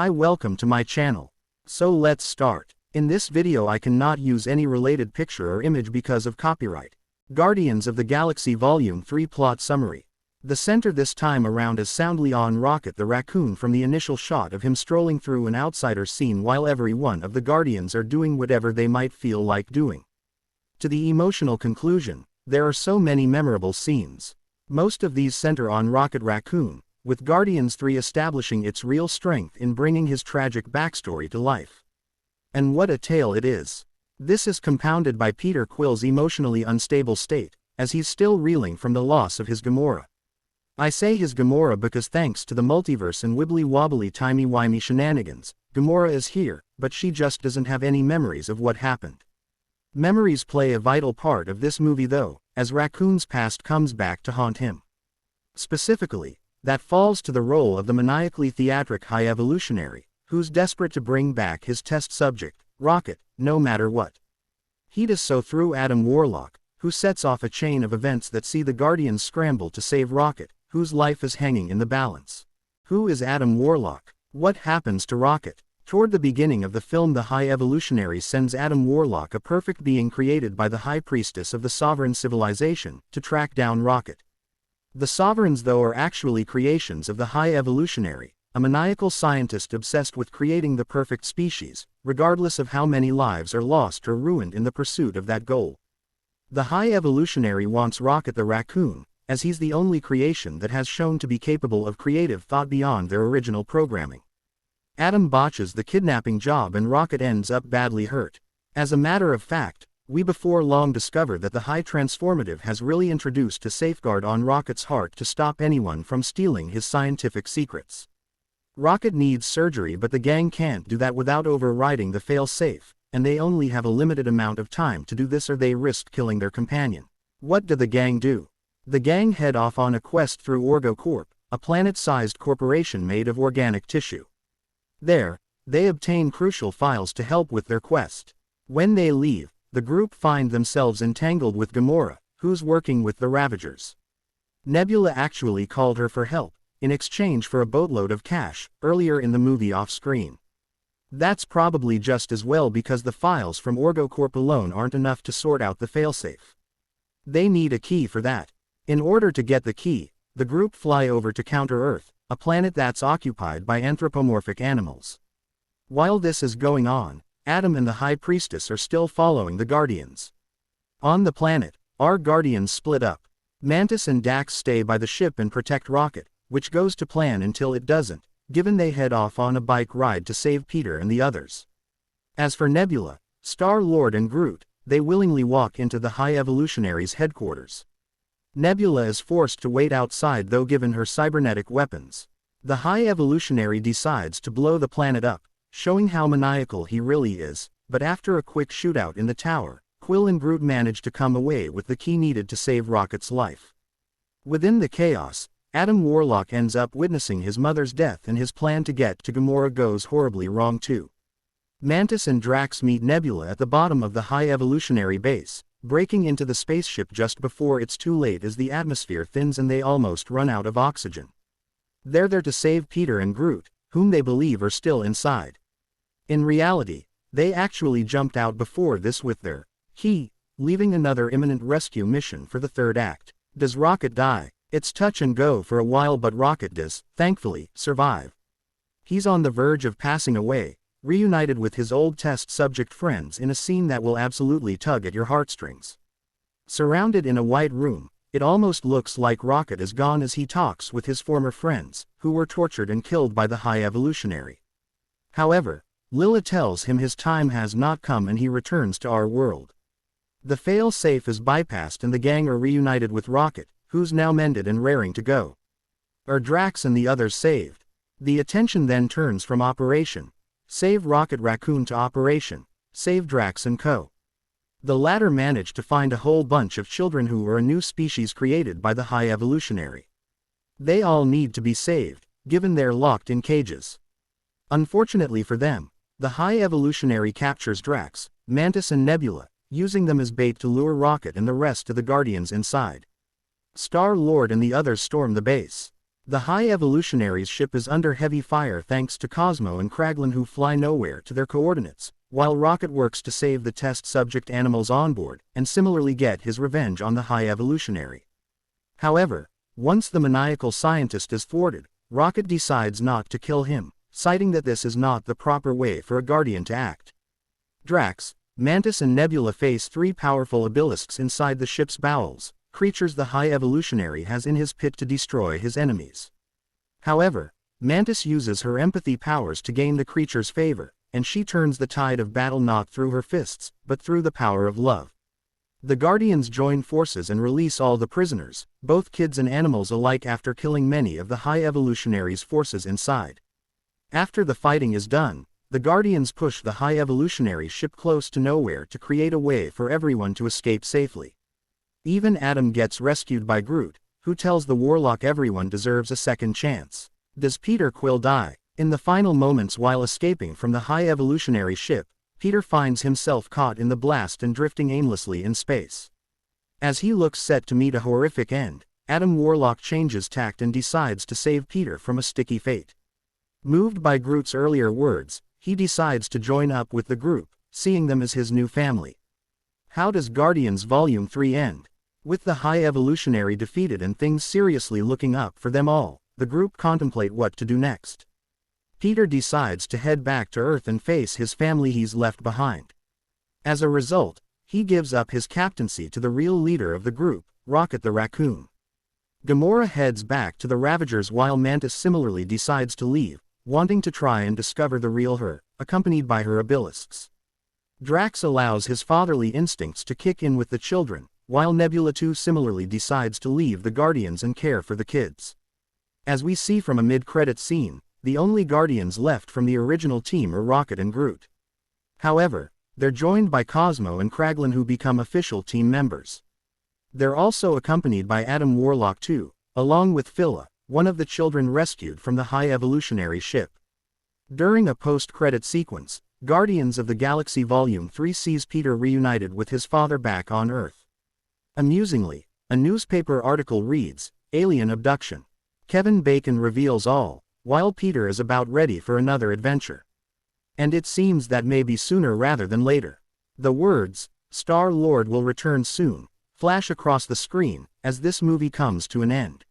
Hi, welcome to my channel. So let's start. In this video I cannot use any related picture or image because of copyright. Guardians of the Galaxy Volume 3 Plot Summary. The center this time around is soundly on Rocket the raccoon from the initial shot of him strolling through an outsider scene while every one of the Guardians are doing whatever they might feel like doing. To the emotional conclusion, there are so many memorable scenes. Most of these center on Rocket Raccoon, with Guardians 3 establishing its real strength in bringing his tragic backstory to life. And what a tale it is. This is compounded by Peter Quill's emotionally unstable state, as he's still reeling from the loss of his Gamora. I say his Gamora because thanks to the multiverse and wibbly-wobbly timey-wimey shenanigans, Gamora is here, but she just doesn't have any memories of what happened. Memories play a vital part of this movie though, as Raccoon's past comes back to haunt him. Specifically, that falls to the role of the maniacally theatric High Evolutionary, who's desperate to bring back his test subject, Rocket, no matter what. He does so through Adam Warlock, who sets off a chain of events that see the Guardians scramble to save Rocket, whose life is hanging in the balance. Who is Adam Warlock? What happens to Rocket? Toward the beginning of the film, the High Evolutionary sends Adam Warlock, a perfect being created by the High Priestess of the Sovereign Civilization, to track down Rocket. The Sovereigns though are actually creations of the High Evolutionary, a maniacal scientist obsessed with creating the perfect species, regardless of how many lives are lost or ruined in the pursuit of that goal. The High Evolutionary wants Rocket the raccoon, as he's the only creation that has shown to be capable of creative thought beyond their original programming. Adam botches the kidnapping job and Rocket ends up badly hurt. As a matter of fact, we before long discover that the High Transformative has really introduced a safeguard on Rocket's heart to stop anyone from stealing his scientific secrets. Rocket needs surgery, but the gang can't do that without overriding the fail-safe, and they only have a limited amount of time to do this or they risk killing their companion. What do the gang do? The gang head off on a quest through Orgo Corp, a planet-sized corporation made of organic tissue. There, they obtain crucial files to help with their quest. When they leave, the group find themselves entangled with Gamora, who's working with the Ravagers. Nebula actually called her for help, in exchange for a boatload of cash, earlier in the movie off-screen. That's probably just as well because the files from Orgo Corp alone aren't enough to sort out the failsafe. They need a key for that. In order to get the key, the group fly over to Counter-Earth, a planet that's occupied by anthropomorphic animals. While this is going on, Adam and the High Priestess are still following the Guardians. On the planet, our Guardians split up. Mantis and Dax stay by the ship and protect Rocket, which goes to plan until it doesn't, given they head off on a bike ride to save Peter and the others. As for Nebula, Star-Lord and Groot, they willingly walk into the High Evolutionary's headquarters. Nebula is forced to wait outside though given her cybernetic weapons. The High Evolutionary decides to blow the planet up, showing how maniacal he really is, but after a quick shootout in the tower, Quill and Groot manage to come away with the key needed to save Rocket's life. Within the chaos, Adam Warlock ends up witnessing his mother's death and his plan to get to Gamora goes horribly wrong too. Mantis and Drax meet Nebula at the bottom of the High Evolutionary base, breaking into the spaceship just before it's too late as the atmosphere thins and they almost run out of oxygen. They're there to save Peter and Groot, whom they believe are still inside. In reality, they actually jumped out before this with their key, leaving another imminent rescue mission for the third act. Does Rocket die? It's touch and go for a while, but Rocket does, thankfully, survive. He's on the verge of passing away, reunited with his old test subject friends in a scene that will absolutely tug at your heartstrings. Surrounded in a white room, it almost looks like Rocket is gone as he talks with his former friends, who were tortured and killed by the High Evolutionary. However, Lila tells him his time has not come and he returns to our world. The fail-safe is bypassed and the gang are reunited with Rocket, who's now mended and raring to go. Are Drax and the others saved? The attention then turns from Operation Save Rocket Raccoon to Operation Save Drax and Co. The latter managed to find a whole bunch of children who are a new species created by the High Evolutionary. They all need to be saved, given they're locked in cages. Unfortunately for them, the High Evolutionary captures Drax, Mantis and Nebula, using them as bait to lure Rocket and the rest of the Guardians inside. Star-Lord and the others storm the base. The High Evolutionary's ship is under heavy fire thanks to Cosmo and Kraglin, who fly nowhere to their coordinates, while Rocket works to save the test subject animals on board, and similarly get his revenge on the High Evolutionary. However, once the maniacal scientist is thwarted, Rocket decides not to kill him, citing that this is not the proper way for a Guardian to act. Drax, Mantis and Nebula face 3 powerful obelisks inside the ship's bowels, creatures the High Evolutionary has in his pit to destroy his enemies. However, Mantis uses her empathy powers to gain the creature's favor, and she turns the tide of battle not through her fists, but through the power of love. The Guardians join forces and release all the prisoners, both kids and animals alike, after killing many of the High Evolutionary's forces inside. After the fighting is done, the Guardians push the High Evolutionary ship close to nowhere to create a way for everyone to escape safely. Even Adam gets rescued by Groot, who tells the Warlock everyone deserves a second chance. Does Peter Quill die? In the final moments while escaping from the High Evolutionary ship, Peter finds himself caught in the blast and drifting aimlessly in space. As he looks set to meet a horrific end, Adam Warlock changes tact and decides to save Peter from a sticky fate. Moved by Groot's earlier words, he decides to join up with the group, seeing them as his new family. How does Guardians Volume 3 end? With the High Evolutionary defeated and things seriously looking up for them all, the group contemplate what to do next. Peter decides to head back to Earth and face his family he's left behind. As a result, he gives up his captaincy to the real leader of the group, Rocket the Raccoon. Gamora heads back to the Ravagers while Mantis similarly decides to leave, wanting to try and discover the real her, accompanied by her obelisks. Drax allows his fatherly instincts to kick in with the children, while Nebula too similarly decides to leave the Guardians and care for the kids. As we see from a mid-credits scene, the only Guardians left from the original team are Rocket and Groot. However, they're joined by Cosmo and Kraglin, who become official team members. They're also accompanied by Adam Warlock too, along with Phila, one of the children rescued from the High Evolutionary ship. During a post-credit sequence, Guardians of the Galaxy Volume 3 sees Peter reunited with his father back on Earth. Amusingly, a newspaper article reads, "Alien Abduction." Kevin Bacon reveals all, while Peter is about ready for another adventure. And it seems that may be sooner rather than later. The words, "Star-Lord will return soon," flash across the screen, as this movie comes to an end.